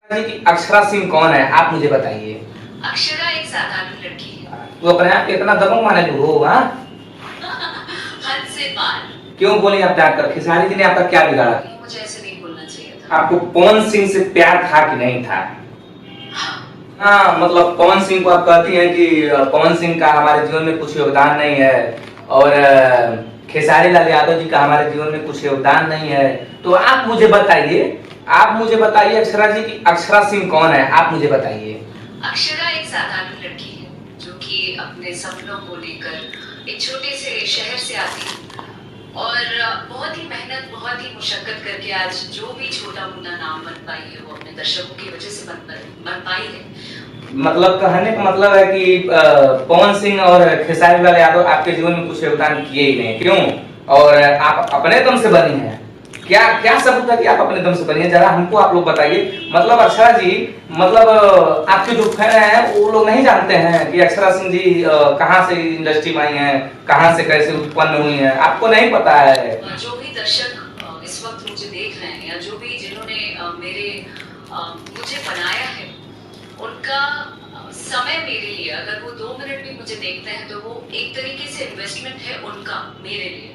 जी की अक्षरा सिंह कौन है, आप मुझे बताइए। अक्षरा एक साधारण लड़की है। तो अपने आप इतना दबंग माने हो, हाँ? हद से पार। क्यों बोली आप प्यार कर? खेसारी जी ने आपका क्या बिगाड़ा? मुझे ऐसे नहीं बोलना चाहिए था। आपको पवन सिंह से प्यार था कि नहीं था? हाँ, मतलब पवन सिंह को आप कहती हैं कि पवन सिंह का हमारे जीवन में कुछ योगदान नहीं है और खेसारी लाल यादव जी का हमारे जीवन में कुछ योगदान नहीं है। तो आप मुझे बताइए अक्षरा जी की अक्षरा सिंह कौन है, आप मुझे बताइए। अक्षरा एक साधारण लड़की है जो कि अपने सपनों को लेकर एक छोटे से शहर से आती है और बहुत ही मेहनत, बहुत ही मुशक्कत करके आज जो भी छोटा मोटा नाम बन पाई है वो अपने दर्शकों की वजह से बन पाई है। मतलब कहने का मतलब है कि पवन सिंह और खेसारी लाल यादव आपके जीवन में कुछ योगदान किए ही नहीं, क्यों? और आप अपने दम से बनी हैं। क्या क्या सबूत है कि आप अपने दम से बनी हैं? जरा हमको आप लोग बताइए। मतलब अक्षरा जी, मतलब आपके जो फैन हैं वो लोग नहीं जानते हैं कि अक्षरा सिंह जी कहाँ से इंडस्ट्री में आई हैं, कहाँ से कैसे उत्पन्न हुई हैं, आपको नहीं पता है? जो भी दर्शक इस वक्त मुझे देख रहे हैं या जो भी जिन्होंने मुझे बनाया है उनका समय मेरे लिए, अगर वो 2 मिनट भी मुझे देखते हैं तो वो एक तरीके से इन्वेस्टमेंट है उनका मेरे लिए।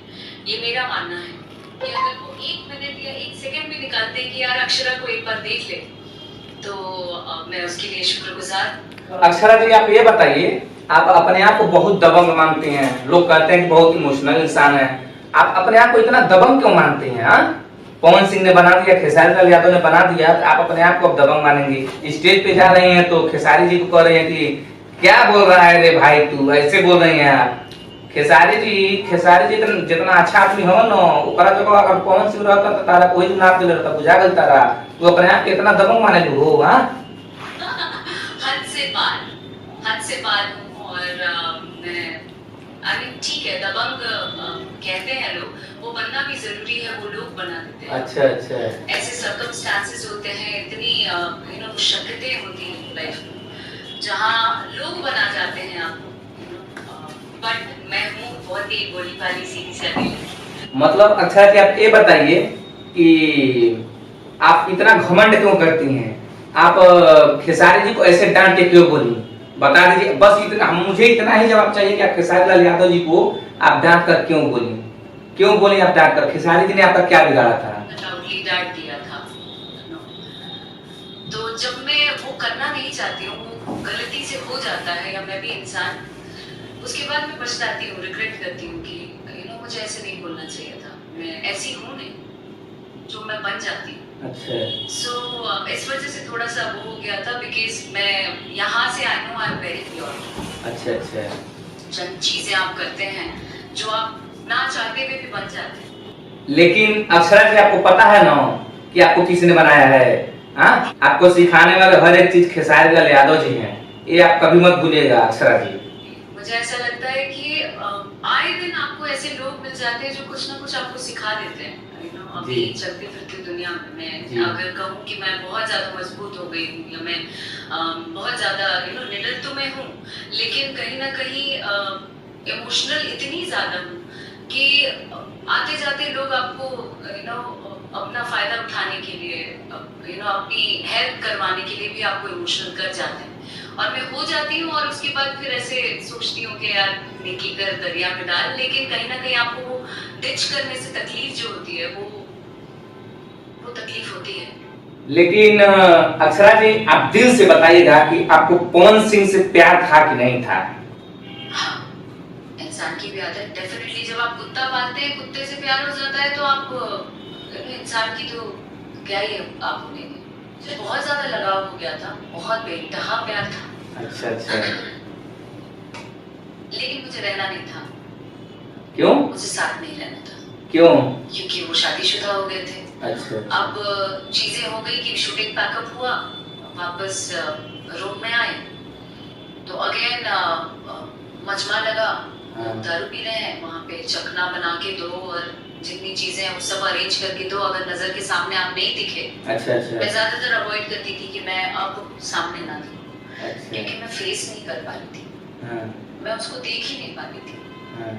ये मेरा मानना है कि अगर वो 1 मिनट या 1 सेकंड भी निकालते कि यार अक्षरा को एक बार देख ले तो मैं उसके लिए शुक्रगुजार। अक्षरा जी आप ये बताइए, आप अपने आप को बहुत दबंग मानते हैं, लोग कहते हैं कि बहुत इमोशनल इंसान है, आप अपने आप को इतना दबंग क्यों मानते हैं? हाँ, पवन सिंह ने बना दिया, खेसारी लाल यादव ने बना दिया, आप अपने आप को अब दबंग मानेंगे। स्टेज पे जा रही हैं तो खेसारी जी को कह रहे हैं कि क्या बोल रहा है रे भाई, तू ऐसे बोल रही हैं आप। खेसारी जी जितना अच्छा आदमी हो ना, ओकरा जगह अगर पवन सिंह रहता तो तारा कोई नाम दे रहता, बुझा गल तारा। तू अपने आप को इतना दबंग माने हो, हाँ? हद से पार हूँ और मैं ठीक है, दबंग कहते हैं लोग, वो बनना भी जरूरी है, वो लोग बना देते हैं। अच्छा। ऐसे सर्कमस्टांसेस होते हैं, इतनी मुशक्कतें होती हैं लाइफ में जहाँ लोग बना जाते हैं आपको। बट मैं हूँ बहुत ही भोली भाली सीधी सादी। मतलब अच्छा कि आप ये बताइए कि आप इतना घमंड क्यों करती हैं? आप खेसारी जी को ऐसे डांट के क्यों बोली? बता दीजिए बस इतना, मुझे इतना ही जवाब चाहिए कि आप खेसारी लाल यादव जी को आप डांट कर क्यों बोली? क्यों बोली आप डांट कर? खेसारी जी ने आपका क्या बिगाड़ा था? डांट दिया था। तो जब मैं वो करना नहीं चाहती हूँ, वो गलती से हो जाता है या मैं भी इंसान, उसके बाद मैं पछताती हूँ, रिग्रेट करती हूँ कि मुझे ऐसे नहीं बोलना चाहिए था, मैं ऐसी हूँ नहीं जो मैं बन जाती हूँ। अच्छा। So, इस वजह से थोड़ा सा वो हो गया था, बिकॉज मैं यहाँ से I know, I am very pure. अच्छा। चंद चीजें आप करते हैं जो आप ना चाहते हुए भी बन जाते हैं। लेकिन अक्षरा जी आपको पता है ना कि आपको किसने बनाया है? हाँ, आपको सिखाने वाले हर एक चीज खेसारी लाल यादव जी हैं, ये आप कभी मत भूलिएगा अक्षरा जी। मुझे ऐसा लगता है कि आए दिन आपको ऐसे लोग मिल जाते हैं जो कुछ ना कुछ आपको सिखा देते हैं। अभी चलती फिरती दुनिया में अगर कहूँ कि मैं बहुत ज्यादा मजबूत हो गई हूँ या मैं बहुत ज्यादा निडर तो मैं हूँ, लेकिन कहीं ना कहीं इमोशनल इतनी ज्यादा हूँ कि आते जाते लोग आपको अपना फायदा उठाने के लिए, अपनी हेल्प करवाने के लिए भी आपको इमोशनल कर जाते हैं और मैं हो जाती हूँ और उसके बाद फिर ऐसे सोचती हूँ कि यार नेकी कर दरिया में डाल, लेकिन कहीं ना कहीं आपको वो डिच करने से तकलीफ जो होती है वो तकलीफ होती है। लेकिन अक्षरा जी आप दिल से बताइएगा कि आपको पवन सिंह से प्यार था कि नहीं था? हाँ, इंसान की भी आदत डेफिनेटली, जब आप कुत्ता पालते हैं, कुत्ते से प्यार हो जाता है तो आप इंसान की तो क्या ही आप होंगे। मुझे बहुत ज्यादा लगाव हो गया था, बहुत बेइंतहा प्यार था। अच्छा। लेकिन मुझे रहना नहीं था। क्यों? मुझे साथ नहीं रहना था। क्यों? क्योंकि वो शादीशुदा हो गए थे। अच्छा। अब चीजें हो गई कि शूटिंग पैकअप हुआ, वापस रूम में आए तो अगेन मजमा लगा, दारू पी रहे हैं, वहाँ पे चखना बना के दो और जितनी चीजें हैं वो सब अरेंज करके दो, अगर नजर के सामने आप नहीं दिखे। अच्छा। मैं ज्यादातर अवॉइड करती थी कि मैं अब सामने ना दिखूं, अच्छा। क्योंकि मैं फेस नहीं कर पा रही थी। हाँ। मैं उसको देख ही नहीं पा रही थी। हाँ।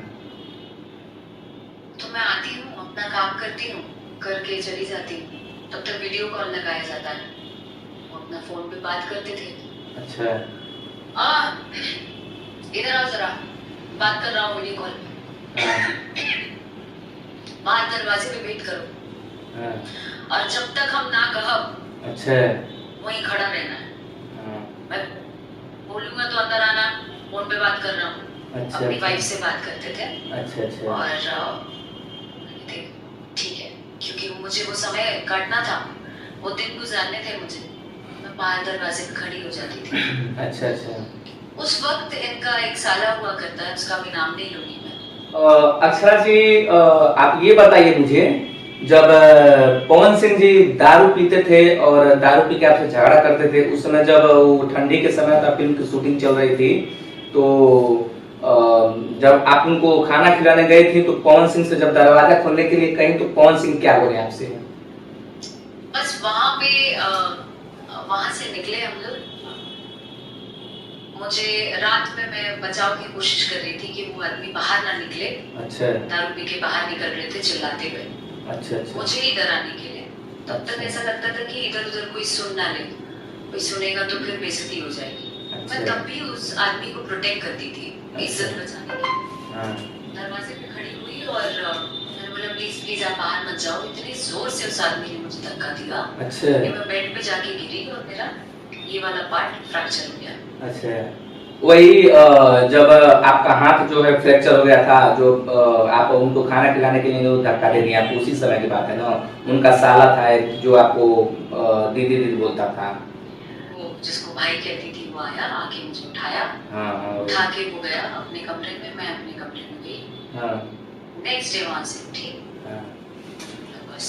तो मैं आती हूँ, अपना काम करती हूँ, करके चली जाती हूँ, तब तक वीडियो कॉल लगाया जाता है, वो अपना फोन पे बात करते थे। अच्छा। इधर आओ जरा, बात कर रहा हूँ वीडियो कॉल। हाँ। बाहर दरवाजे पे वेट करो। हाँ। और जब तक हम ना कहब अच्छा। वहीं खड़ा रहना है। हाँ। मैं बोलूंगा तो अंदर आना, फोन पे बात कर रहा हूँ। अच्छा, अपनी अच्छा। वाइफ से बात करते थे। अच्छा। और ठीक है, क्योंकि मुझे वो समय काटना था, वो दिन गुजारने थे मुझे। मैं बाहर दरवाजे पे खड़ी हो जाती थी। अच्छा। उस वक्त इनका एक साला हुआ करता है, उसका भी नाम नहीं लूंगी मैं। अक्षरा जी, आप ये बताइए मुझे, जब पवन सिंह जी दारू पीते थे और दारू पी के आपसे झगड़ा करते थे, उस समय जब वो ठंडी के समय था, फिल्म की शूटिंग चल रही थी, तो जब आप उनको खाना खिलाने गए थे तो पवन सिंह से जब दरवाजा खोलने के लिए कहीं तो पवन सिंह क्या बोले आपसे? बस वहां से निकले हम लोग। मुझे रात में मैं बचाव की कोशिश कर रही थी कि वो आदमी बाहर ना निकले। अच्छा। दारू पी के बाहर निकल रहे थे चिल्लाते हुए। अच्छा। मुझे ही डराने के लिए। तब तक ऐसा लगता था कि इधर उधर कोई सुन ना ले, कोई सुनेगा तो फिर बेइज्जती हो जाएगी। मैं तब भी उस आदमी को प्रोटेक्ट करती थी, इज्जत बचाने के लिए। दरवाजे पे खड़ी हुई और मैंने बोला प्लीज आप बाहर मत जाओ। इतनी जोर से उस आदमी ने मुझे धक्का दिया। अच्छा। कि मैं बेड पे जाके गिरी और मेरा ये वाला पार्ट फ्रैक्चर हो गया। अच्छा, वही जब आपका हाथ जो है फ्रैक्चर हो गया था, जो आप उनको खाना खिलाने के लिए धक्का दे दिया, आपको उसी समय की बात है ना? उनका साला था एक, जो आपको दीदी बोलता था, वो जिसको भाई कहती थी, वो आया, आके मुझे उठाया। हाँ। उठा के वो गया अपने कमरे में, मैं अपने कमरे में गई। हाँ। नेक्स्ट डे वहां से उठी। हाँ। बस